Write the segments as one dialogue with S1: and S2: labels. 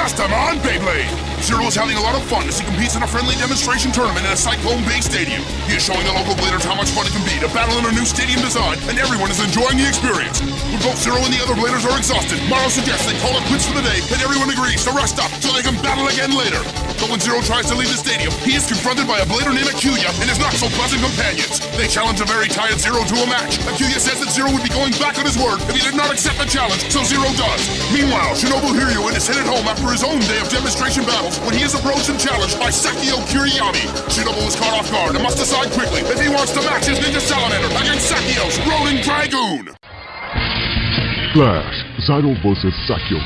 S1: Blast them on Beyblade! Zero is having a lot of fun as he competes in a friendly demonstration tournament in a Cyclone Bay stadium. He is showing the local bladers how much fun it can be to battle in a new stadium design, and everyone is enjoying the experience. When both Zero and the other bladers are exhausted, Morrow suggests they call it quits for the day, and everyone agrees to rest up so they can battle again later. But when Zero tries to leave the stadium, he is confronted by a blader named Akuya and his not-so-pleasant companions. They challenge a very tired Zero to a match. Akuya says that Zero would be going back on his word if he did not accept the challenge, so Zero does. Meanwhile, Shinobu Hiryuin is headed home after his own day of demonstration battles when he is approached and challenged by Sakio Kiriyami. Shinobu is caught off guard and must decide quickly if he wants to match his Ninja Salamander against Sakio's Rolling Dragoon.
S2: Flash, Zyro vs. Sakio.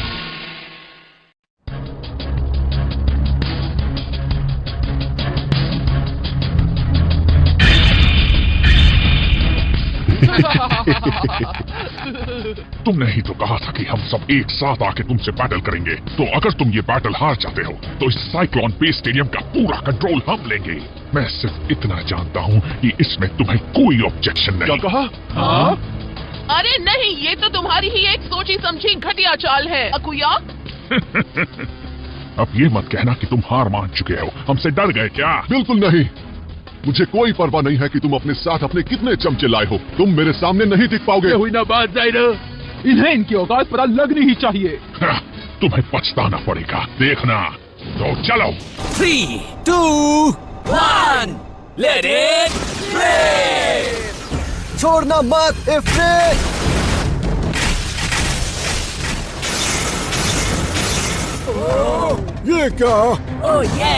S2: तुमने ही तो कहा था कि हम सब एक साथ आके तुमसे बैटल करेंगे, तो अगर तुम ये बैटल हार जाते हो तो इस साइक्लोन पे स्टेडियम का पूरा कंट्रोल हम लेंगे। मैं सिर्फ इतना जानता हूँ कि इसमें तुम्हें कोई ऑब्जेक्शन नहीं। क्या कहा? हाँ?
S3: अरे नहीं, ये तो तुम्हारी ही एक सोची समझी घटिया चाल है अकुया।
S2: अब ये मत कहना कि तुम हार मान चुके हो। हमसे डर गए क्या? बिल्कुल नहीं। मुझे कोई परवाह नहीं है कि तुम अपने साथ अपने कितने चमचे लाए हो। तुम मेरे सामने नहीं टिक पाओगे।
S4: हुई ना बात ज़ाइरो, इन्हें इनकी औकात पता लगनी ही चाहिए।
S2: तुम्हें पछताना पड़ेगा, देखना। तो चलो।
S5: 3, 2, 1, let it play!
S6: छोड़ना मत इफ्रिट। ये क्या?
S5: ओह ये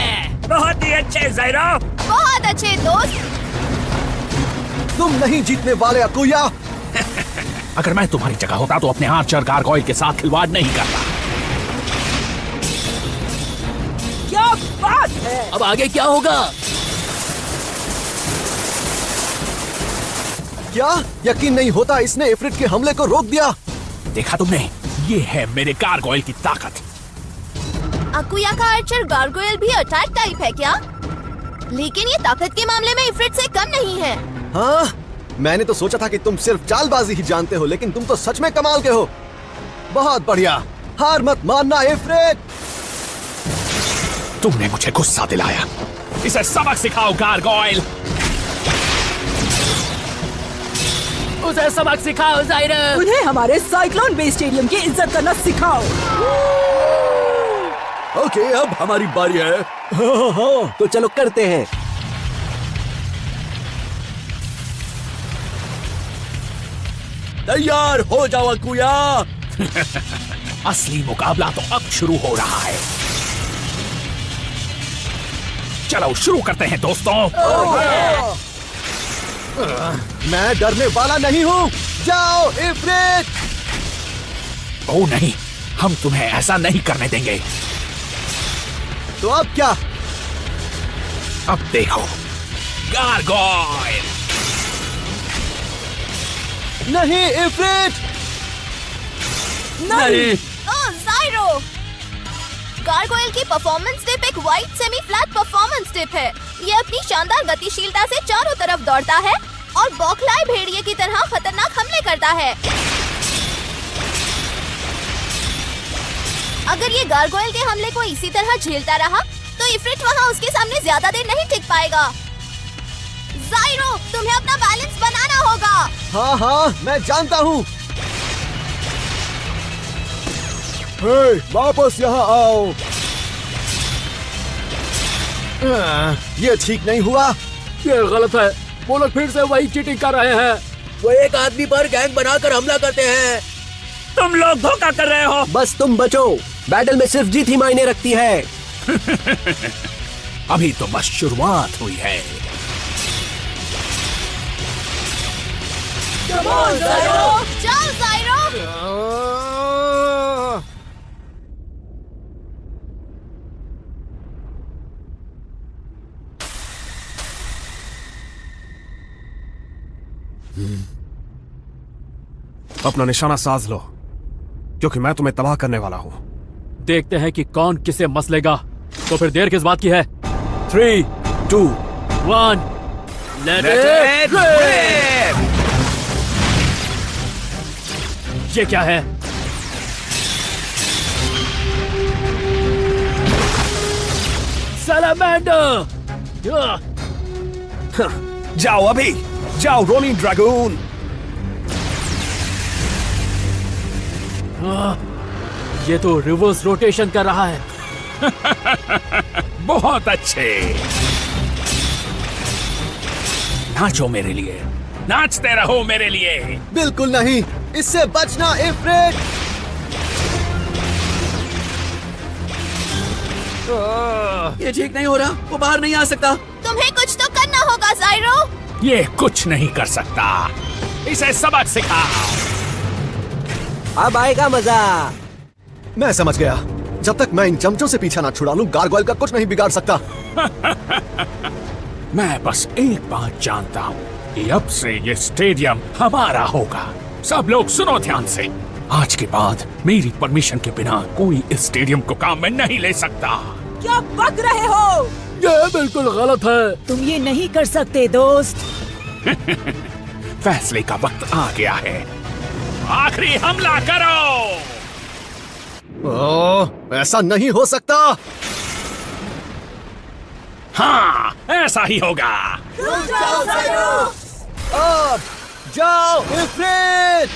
S5: बहुत ही अच्छे ज़ाइरो।
S7: बहुत अच्छे दोस्त।
S6: तुम नहीं जीतने वाले अकुया।
S5: अगर मैं तुम्हारी जगह होता तो अपने आर्चर गारगोइल के साथ खिलवाड़ नहीं करता।
S7: क्या बात है?
S5: अब आगे क्या होगा?
S6: क्या यकीन नहीं होता इसने इफ्रिट के हमले को रोक दिया।
S5: देखा तुमने? ये है मेरे गारगोइल की ताकत।
S7: अकुया का आर्चर गारगोइल भी अटैक टाइप है क्या? लेकिन ये ताकत के मामले में इफ्रिट से कम नहीं है।
S6: हाँ, मैंने तो सोचा था कि तुम सिर्फ चालबाजी ही जानते हो, लेकिन तुम तो सच में कमाल के हो। बहुत बढ़िया, हार मत मानना इफ्रिट।
S5: तुमने मुझे गुस्सा दिलाया। इसे सबक सिखाओ गारगोइल। उसे सबक सिखाओ ज़ाइरो।
S7: उन्हें हमारे साइक्लोन बे स्टेडियम की इज्जत करना सिखाओ।
S6: ओके, अब हमारी बारी है। हाँ, तो चलो करते हैं। तैयार हो जाओ अकुया।
S5: असली मुकाबला तो अब शुरू हो रहा है। चलो शुरू करते हैं दोस्तों।
S6: मैं डरने वाला नहीं हूँ। जाओ इफ्रिट।
S5: ओ नहीं, हम तुम्हें ऐसा नहीं करने देंगे।
S6: तो अब क्या?
S5: अब देखो, गारगोइल।
S6: नहीं इफ्रिट।
S7: नहीं। ओह ज़ाइरो, गारगोइल की परफॉर्मेंस टिप एक wide semi flat performance tip है। ये अपनी शानदार गतिशीलता से चारों तरफ दौड़ता है और बौखलाए भेड़िए की तरह खतरनाक हमले करता है। अगर ये गारगोइल के हमले को इसी तरह झेलता रहा तो इफ्रिट वहाँ उसके सामने ज्यादा देर नहीं टिक पाएगा। ज़ाइरो, तुम्हें अपना बैलेंस बनाना होगा।
S6: हाँ हाँ, मैं जानता हूँ। हे, वापस यहाँ आओ। ये ठीक नहीं हुआ।
S4: ये गलत है। वो लोग फिर से वही चीटिंग कर रहे हैं।
S6: वो एक आदमी पर गैंग बनाकर हमला करते हैं।
S5: तुम लोग धोखा कर रहे हो।
S6: बस तुम बचो। बैटल में सिर्फ जीत ही मायने रखती है।
S5: अभी तो बस शुरुआत हुई है।
S7: चलो ज़ाइरो।
S4: अपना निशाना साज लो, क्योंकि मैं तुम्हें तबाह करने वाला हूँ। देखते हैं कि कौन किसे मसलेगा। तो फिर देर किस बात की है? 3, 2, 1, let it rip! ये क्या है? सैलामेंडर!
S5: जाओ अभी, जाओ रोलिंग ड्रैगन।
S4: ये तो रिवर्स रोटेशन कर रहा है।
S5: बहुत अच्छे, नाचो मेरे लिए, नाचते रहो मेरे लिए।
S6: बिल्कुल नहीं, इससे बचना इफ्रिट।
S8: ये ठीक नहीं हो रहा, वो बाहर नहीं आ सकता।
S7: तुम्हें कुछ तो करना होगा ज़ाइरो।
S5: ये कुछ नहीं कर सकता, इसे सबक सिखाओ।
S8: अब आएगा मजा।
S6: मैं समझ गया, जब तक मैं इन चमचों से पीछा ना छुड़ा लूं, गारगोइल का कुछ नहीं बिगाड़ सकता।
S5: मैं बस एक बात जानता हूँ कि अब से ये स्टेडियम हमारा होगा। सब लोग सुनो ध्यान से, आज के बाद मेरी परमिशन के बिना कोई इस स्टेडियम को काम में नहीं ले सकता।
S9: क्या बक रहे हो?
S4: ये बिल्कुल गलत है।
S9: तुम ये नहीं कर सकते दोस्त।
S5: फैसले का वक्त आ गया है, आखिरी हमला करो।
S6: ओह, ऐसा नहीं हो सकता।
S5: हाँ, ऐसा ही होगा।
S6: अब जाओ इफ्रिट,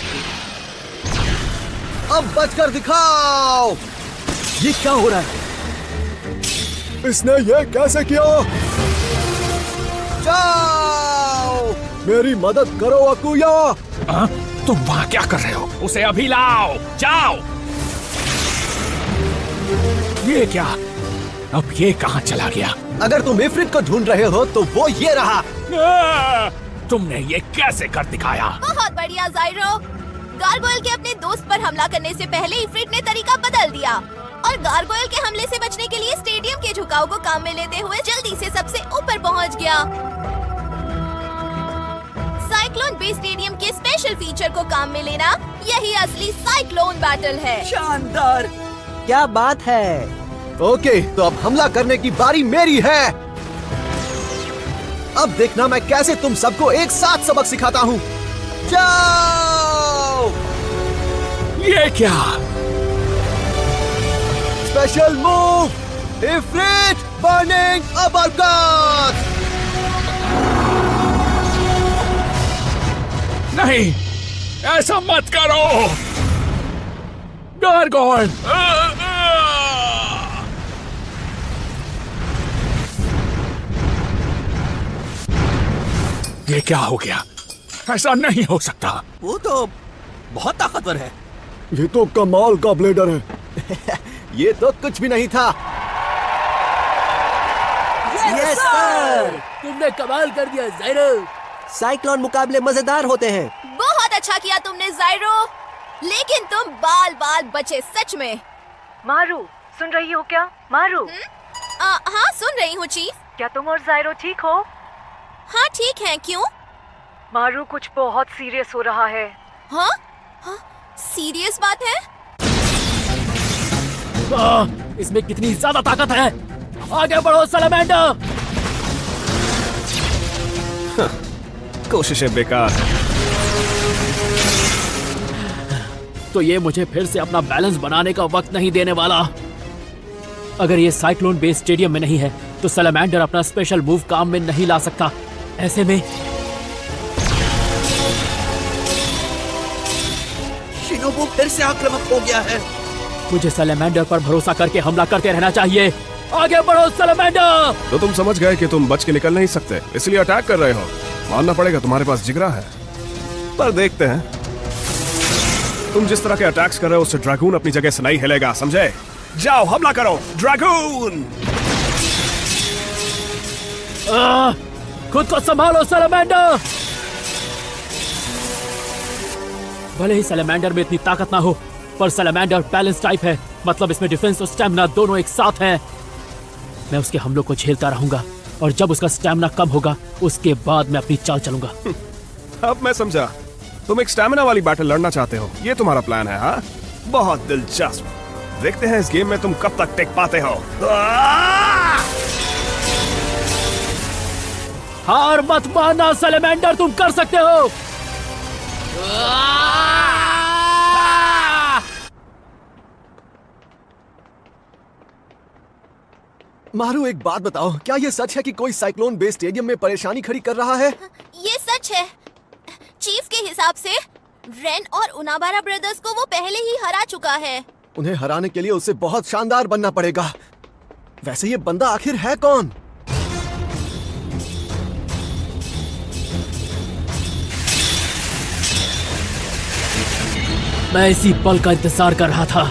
S6: अब बचकर दिखाओ।
S4: ये क्या हो रहा है?
S6: इसने ये कैसे किया? जाओ, मेरी मदद करो अकुया।
S5: तुम वहाँ क्या कर रहे हो? उसे अभी लाओ, जाओ। ये क्या? अब ये कहाँ चला गया?
S6: अगर तुम इफ्रिट को ढूंढ रहे हो तो वो ये रहा।
S5: तुमने ये कैसे कर दिखाया?
S7: बहुत बढ़िया ज़ाइरो। गारगोइल के अपने दोस्त पर हमला करने से पहले इफ्रिट ने तरीका बदल दिया और गारगोइल के हमले से बचने के लिए स्टेडियम के झुकाव को काम में लेते हुए जल्दी से सबसे ऊपर पहुंच गया। साइक्लोन बेस स्टेडियम के स्पेशल फीचर को काम में लेना, यही असली साइक्लोन बैटल है।
S8: शानदार, क्या बात है।
S6: ओके, तो अब हमला करने की बारी मेरी है। अब देखना मैं कैसे तुम सबको एक साथ सबक सिखाता हूँ। जाओ!
S5: ये क्या?
S6: Special move, Ifrit burning uppercut.
S5: नहीं, ऐसा मत करो। गारगोइल! ये क्या हो गया? ऐसा नहीं हो सकता।
S8: वो तो बहुत ताकतवर है।
S6: ये तो कमाल का ब्लेडर है। ये तो कुछ भी नहीं था।
S8: यस सर,
S4: तुमने कमाल कर दिया ज़ाइरो।
S8: साइक्लोन मुकाबले मजेदार होते हैं।
S7: बहुत अच्छा किया तुमने ज़ाइरो, लेकिन तुम बाल बाल बचे सच में।
S10: मारू, सुन रही हो क्या? मारू।
S7: हाँ सुन रही हूँ चीफ।
S10: क्या तुम और ज़ाइरो ठीक हो?
S7: हाँ ठीक है, क्यों?
S10: मारू, कुछ बहुत सीरियस हो रहा है।
S7: हाँ? हाँ, सीरियस बात है?
S4: इसमें कितनी ज्यादा ताकत है। आगे बढ़ो सैलामेंडर।
S6: कोशिशें बेकार।
S4: तो ये मुझे फिर से अपना बैलेंस बनाने का वक्त नहीं देने वाला। अगर ये साइक्लोन बेस स्टेडियम में नहीं है तो सैलामेंडर अपना स्पेशल मूव काम में नहीं ला सकता। ऐसे में
S8: शिनोबु फिर से आक्रामक हो गया है।
S4: मुझे सैलामेंडर पर भरोसा करके हमला करते रहना चाहिए। आगे बढ़ो सैलामेंडर।
S11: तो तुम समझ गए कि तुम बच के निकल नहीं सकते, इसलिए अटैक कर रहे हो। मानना पड़ेगा तुम्हारे पास जिगरा है, पर देखते हैं। तुम जिस तरह के अटैक्स कर रहे हो उससे ड्रैगून अपनी जगह से नहीं हिलेगा, समझे? जाओ हमला करो ड्रैगून।
S4: खुद को संभालो सैलामेंडर। भले ही सैलामेंडर में इतनी ताकत ना हो, पर सैलामेंडर बैलेंस टाइप है, मतलब इसमें डिफेंस और स्टैमिना दोनों एक साथ हैं। मैं उसके हमलों को झेलता रहूंगा और जब उसका स्टैमिना कम होगा उसके बाद मैं अपनी चाल चलूंगा।
S11: अब मैं समझा, तुम एक स्टैमिना वाली बैटल लड़ना चाहते हो, ये तुम्हारा प्लान है। हाँ, बहुत दिलचस्प। देखते हैं इस गेम में तुम कब तक टिक पाते हो।
S4: हार मत मानना सैलामेंडर, तुम कर सकते हो।
S6: मारू, एक बात बताओ, क्या ये सच है कि कोई साइक्लोन बे स्टेडियम में परेशानी खड़ी कर रहा है?
S7: ये सच है। चीफ के हिसाब से रेन और उनाबारा ब्रदर्स को वो पहले ही हरा चुका है।
S6: उन्हें हराने के लिए उसे बहुत शानदार बनना पड़ेगा। वैसे ये बंदा आखिर है कौन?
S4: मैं इसी पल का इंतजार कर रहा था।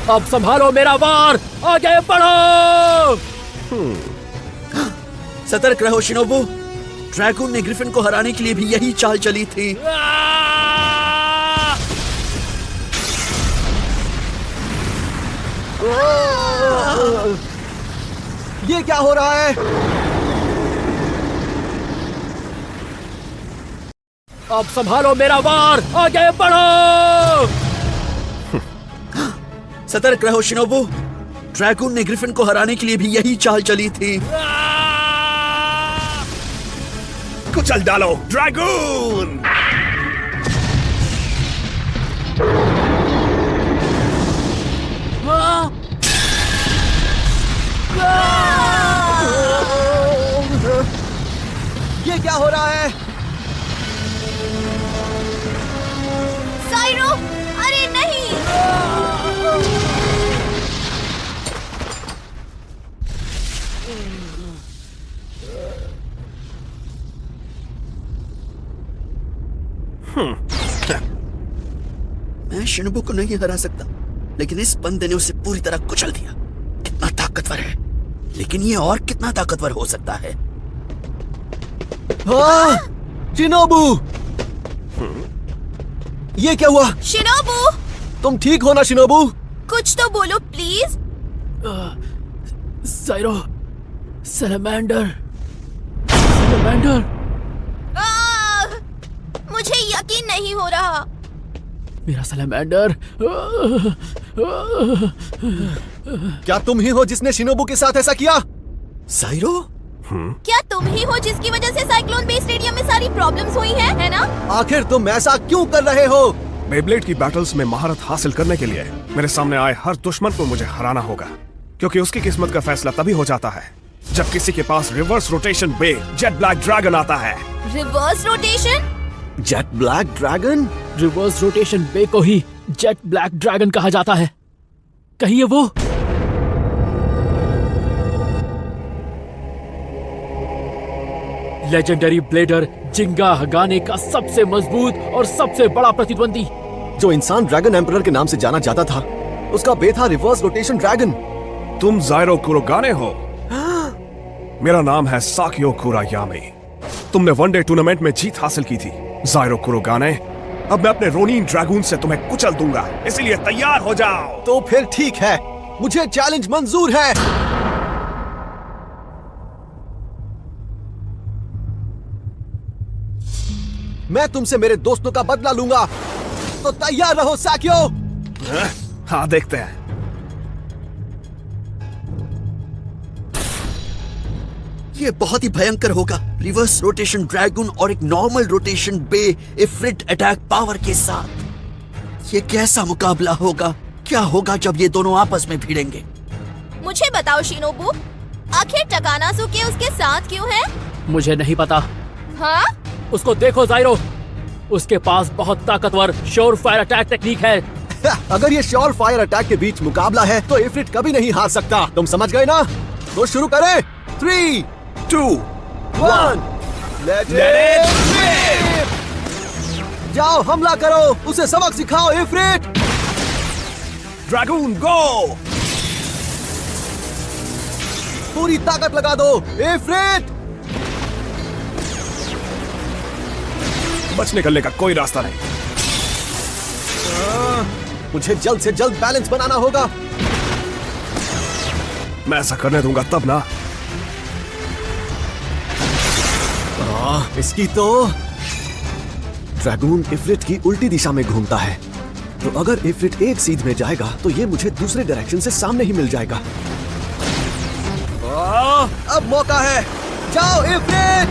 S4: अब संभालो मेरा वार, आगे बढ़ो।
S8: सतर्क रहो शिनोबू, ड्रैगन ने ग्रिफिन को हराने के लिए भी यही चाल चली थी।
S6: ये क्या हो रहा है?
S4: अब संभालो मेरा वार, आगे बढ़ो।
S8: सतर्क रहो शिनोबू, ड्रैगन ने ग्रिफिन को हराने के लिए भी यही चाल चली थी।
S11: कुचल डालो ड्रैगन।
S6: ये क्या हो रहा है?
S7: साइरो, अरे नहीं।
S8: मैं शिनोबू को नहीं हरा सकता, लेकिन इस बंदे ने उसे पूरी तरह कुचल दिया। कितना ताकतवर है, लेकिन ये और कितना ताकतवर हो सकता है?
S6: हाँ, शिनोबू, ये क्या हुआ?
S7: शिनोबू,
S6: तुम ठीक हो ना शिनोबू?
S7: कुछ तो बोलो प्लीज।
S4: साइरो, salamander, salamander.
S7: मुझे यकीन नहीं हो रहा।
S4: मेरा सैलेमेंडर।
S6: क्या तुम ही हो जिसने शिनोबू के साथ ऐसा किया?
S8: साइरो,
S7: क्या तुम ही हो जिसकी वजह से साइक्लोन बे स्टेडियम में सारी प्रॉब्लम्स हुई हैं, है ना?
S6: आखिर तुम ऐसा क्यों कर रहे हो?
S11: बेब्लेड की बैटल्स में महारत हासिल करने के लिए मेरे सामने आए हर दुश्मन को मुझे हराना होगा, क्योंकि उसकी किस्मत का फैसला तभी हो जाता है जब किसी के पास reverse rotation bey jet black dragon आता है।
S7: Reverse rotation?
S6: Jet black dragon?
S4: Reverse rotation bey को ही जेट ब्लैक ड्रैगन कहा जाता है। कहिए वो लेजेंडरी ब्लेडर जिंगा हगाने का सबसे मजबूत और सबसे बड़ा प्रतिद्वंदी,
S6: जो इंसान ड्रैगन एम्परर के नाम से जाना जाता था, उसका बे था रिवर्स रोटेशन ड्रैगन।
S11: तुम जाइरो कुरोगाने हो? मेरा नाम है साकियो कुरायामे। तुमने वनडे टूर्नामेंट में जीत हासिल की थी जाइरो कुरोगाने। अब मैं अपने रोनिन ड्रैगून से तुम्हें कुचल दूंगा, इसीलिए तैयार हो जाओ।
S6: तो फिर ठीक है, मुझे चैलेंज मंजूर है। मैं तुमसे मेरे दोस्तों का बदला लूंगा, तो तैयार रहो साकियो।
S11: हाँ, देखते हैं।
S8: ये बहुत ही भयंकर होगा। रिवर्स रोटेशन ड्रैगन और एक नॉर्मल रोटेशन बे इफ्रिट अटैक पावर के साथ। ये कैसा मुकाबला होगा? क्या होगा जब ये दोनों आपस में भिड़ेंगे?
S7: मुझे बताओ शिनोबू, आखिर टकानासुके उसके साथ क्यों है?
S4: मुझे नहीं पता।
S7: हाँ?
S4: उसको देखो जाइरो, उसके पास बहुत ताकतवर श्योर फायर अटैक टेक्निक है।
S6: अगर ये श्योर फायर अटैक के बीच मुकाबला है तो इफ्रिट कभी नहीं हार सकता। तुम समझ गए ना? तो शुरू करें। 3, 2, 1, लेट इट रिप। जाओ, हमला करो, उसे सबक सिखाओ इफ्रिट।
S11: ड्रैगून गो।
S6: पूरी ताकत लगा दो इफ्रिट।
S11: बच निकलने का कोई रास्ता नहीं।
S6: मुझे जल्द से जल्द बैलेंस बनाना होगा।
S11: मैं ऐसा करने दूंगा तब ना।
S6: इसकी तो ड्रैगून इफ्रिट की उल्टी दिशा में घूमता है, तो अगर इफ्रिट एक सीध में जाएगा तो ये मुझे दूसरे डायरेक्शन से सामने ही मिल जाएगा। अब मौका है, जाओ इफ्रिट।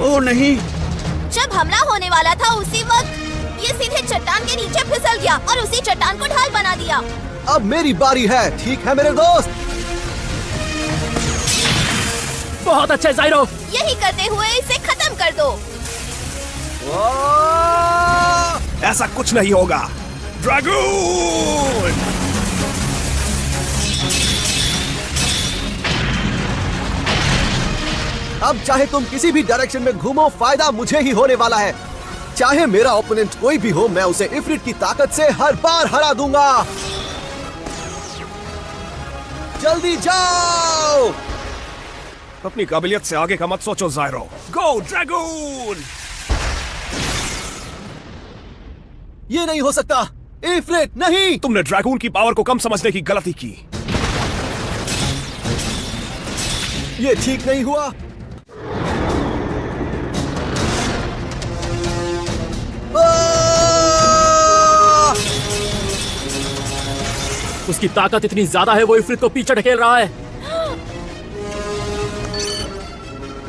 S8: ओ नहीं,
S7: जब हमला होने वाला था उसी वक्त ये सीधे चट्टान के नीचे फिसल गया और उसी चट्टान को ढाल दिया।
S6: अब मेरी बारी है, ठीक है मेरे दोस्त?
S4: बहुत अच्छा ज़ाइरो।
S7: यही करते हुए इसे खत्म कर दो।
S11: ऐसा कुछ नहीं होगा। ड्रैगून!
S6: अब चाहे तुम किसी भी डायरेक्शन में घूमो, फायदा मुझे ही होने वाला है। चाहे मेरा ओपोनेंट कोई भी हो, मैं उसे इफ्रिट की ताकत से हर बार हरा दूंगा। जल्दी जाओ।
S11: अपनी काबिलियत से आगे का मत सोचो ज़ाइरो। गो ड्रैगून!
S6: ये नहीं हो सकता। इफ्रिट नहीं।
S11: तुमने ड्रैगून की पावर को कम समझने की गलती की।
S6: ये ठीक नहीं हुआ।
S4: उसकी ताकत इतनी ज्यादा है, वो इफ्रिट को पीछे ढकेल रहा है।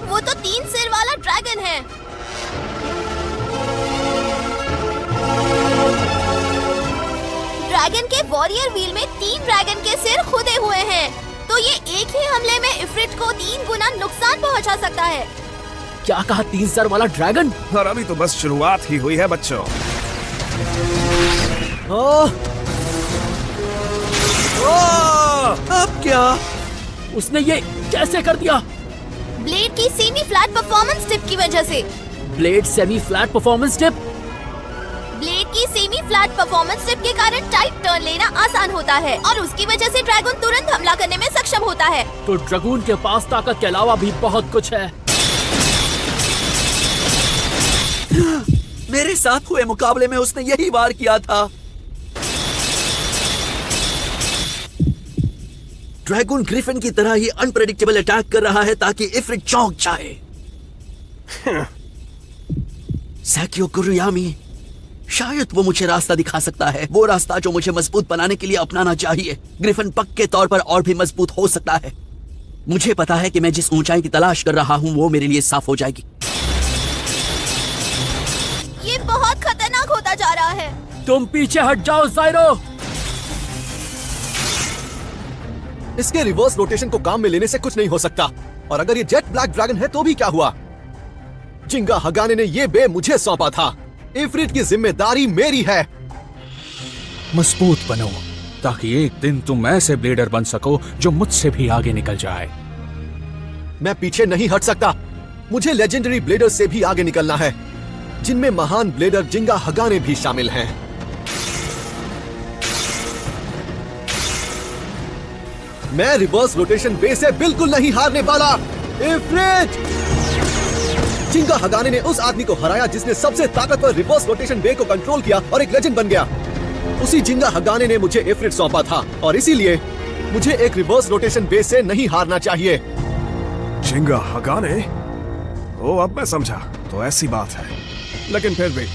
S7: वो तो 3 सिर वाला ड्रैगन है। ड्रैगन के वॉरियर व्हील में 3 ड्रैगन के सिर खुदे हुए हैं, तो ये एक ही हमले में इफ्रिट को 3 गुना नुकसान पहुंचा सकता है।
S4: क्या कहा? 3 सर वाला ड्रैगन?
S11: और अभी तो बस शुरुआत ही हुई है बच्चों।
S8: अब क्या?
S4: उसने ये कैसे कर दिया?
S7: ब्लेड की सेमी फ्लैट परफॉर्मेंस टिप की वजह से।
S4: Blade semi flat performance tip?
S7: Blade की सेमी फ्लैट परफॉर्मेंस टिप के कारण टाइट टर्न लेना आसान होता है और उसकी वजह से ड्रैगन तुरंत हमला करने में सक्षम होता है।
S4: तो ड्रैगन के पास ताकत के अलावा भी बहुत कुछ है।
S8: मेरे साथ हुए मुकाबले में उसने यही वार किया था। ड्रैगन ग्रिफिन की तरह ही अनप्रेडिक्टेबल अटैक कर रहा है ताकि इफ्रिट चौंक जाए। सैकियो कुरुयामी, शायद वो मुझे रास्ता दिखा सकता है, वो रास्ता जो मुझे मजबूत बनाने के लिए अपनाना चाहिए। ग्रिफिन पक्के तौर पर और भी मजबूत हो सकता है। मुझे पता है कि मैं जिस ऊंचाई की तलाश कर रहा हूँ वो मेरे लिए साफ हो जाएगी।
S7: ये बहुत खतरनाक होता जा रहा है।
S4: तुम पीछे हट जाओ ज़ाइरो।
S6: इसके रिवर्स रोटेशन को काम में लेने से कुछ नहीं हो सकता। और अगर ये जेट ब्लैक ड्रैगन है तो भी क्या हुआ? जिंगा हगाने ने ये बे मुझे सौंपा था। इफ्रिट की जिम्मेदारी मेरी है।
S5: मजबूत बनो ताकि एक दिन तुम ऐसे ब्लेडर बन सको जो मुझसे भी आगे निकल जाए।
S6: मैं पीछे नहीं हट सकता। मुझे लेजेंडरी ब्लेडर से भी आगे निकलना है, जिनमें महान ब्लेडर जिंगा हगाने भी शामिल हैं। मैं रिवर्स रोटेशन बे से बिल्कुल नहीं हारने वाला। इफ्रिट! जिंगा हगाने ने उस आदमी को हराया जिसने सबसे ताकतवर रिवर्स रोटेशन बे को कंट्रोल किया और एक लेजेंड बन गया। उसी जिंगा हगाने ने मुझे इफ्रिट सौंपा था और इसीलिए मुझे एक रिवर्स रोटेशन बे से नहीं हारना चाहिए।
S11: जिंगा हगाने? ओ, अब मैं समझा। तो ऐसी बात है। लेकिन फिर भी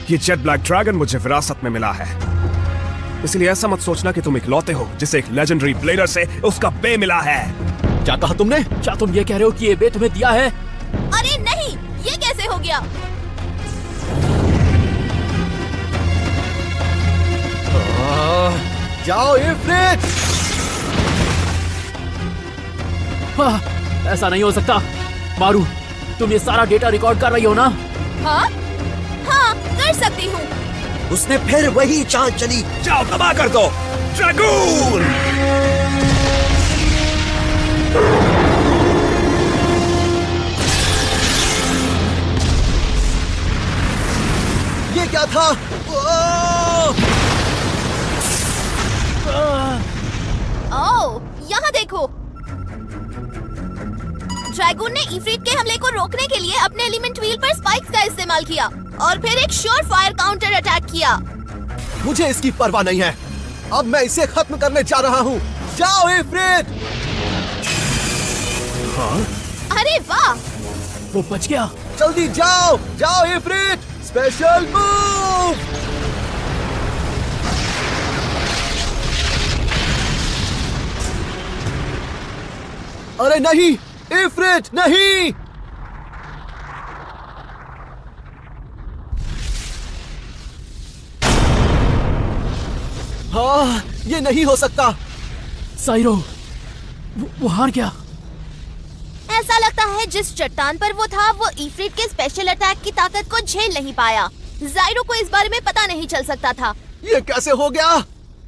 S11: ये जेट ब्लैक ड्रैगन मुझे विरासत में मिला है, इसलिए ऐसा मत सोचना कि तुम इकलौते हो जिसे एक लेजेंडरी ब्लेडर से उसका बे मिला है।
S6: क्या कहा तुमने?
S4: क्या तुम ये कह रहे हो कि ये बे तुम्हें दिया है?
S7: अरे नहीं, ये कैसे हो गया?
S6: जाओ इफ्रिट!
S4: ऐसा नहीं हो सकता। मारू, तुम ये सारा डेटा रिकॉर्ड कर रही हो ना?
S7: हाँ, कर सकती हूँ।
S8: उसने फिर वही चाल चली।
S11: जाओ तबाह कर दो ड्रैगन!
S6: ये क्या था?
S7: ओह, यहाँ देखो। ड्रैगन ने इफ्रिट के हमले को रोकने के लिए अपने एलिमेंट व्हील पर स्पाइक्स का इस्तेमाल किया और फिर एक श्योर फायर काउंटर अटैक किया।
S6: मुझे इसकी परवाह नहीं है। अब मैं इसे खत्म करने जा रहा हूँ। जाओ इफ्रिट!
S11: हाँ?
S7: अरे वाह!
S4: वो बच गया।
S6: जल्दी जाओ, जाओ इफ्रिट! Special move! अरे नहीं, इफ्रिट नहीं! हाँ, ये नहीं हो सकता।
S4: साइरो, वो हार गया।
S7: ऐसा लगता है जिस चट्टान पर वो था वो इफ्रिट के स्पेशल अटैक की ताकत को झेल नहीं पाया। जाइरो को इस बारे में पता नहीं चल सकता था।
S6: ये कैसे हो गया?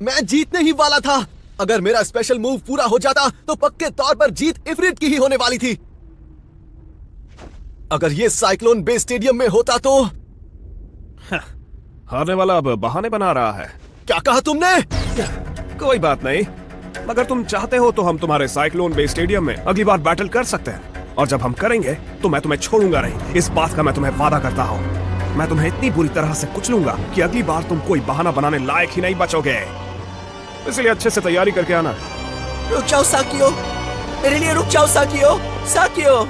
S6: मैं जीतने ही वाला था। अगर मेरा स्पेशल मूव पूरा हो जाता तो पक्के तौर पर जीत इफ्रिट की ही होने वाली थी। अगर ये साइक्लोन बे स्टेडियम में होता तो
S11: हारने वाला अब बहाने बना रहा है।
S6: क्या कहा तुमने?
S11: कोई बात नहीं, अगर तुम चाहते हो तो हम तुम्हारे साइक्लोन बे स्टेडियम में अगली बार बैटल कर सकते हैं, और जब हम करेंगे तो मैं तुम्हें छोड़ूंगा नहीं। इस बात का मैं तुम्हें वादा करता हूँ। मैं तुम्हें इतनी बुरी तरह से कुचलूंगा कि अगली बार तुम कोई बहाना बनाने लायक ही नहीं बचोगे। इसलिए अच्छे से तैयारी करके आना।
S8: रुक जाओ साकियो, मेरे लिए रुक जाओ साकियो। साकियो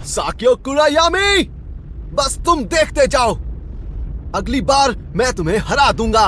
S6: साकियो कुरायामी, बस तुम देखते जाओ। अगली बार मैं तुम्हें हरा दूंगा।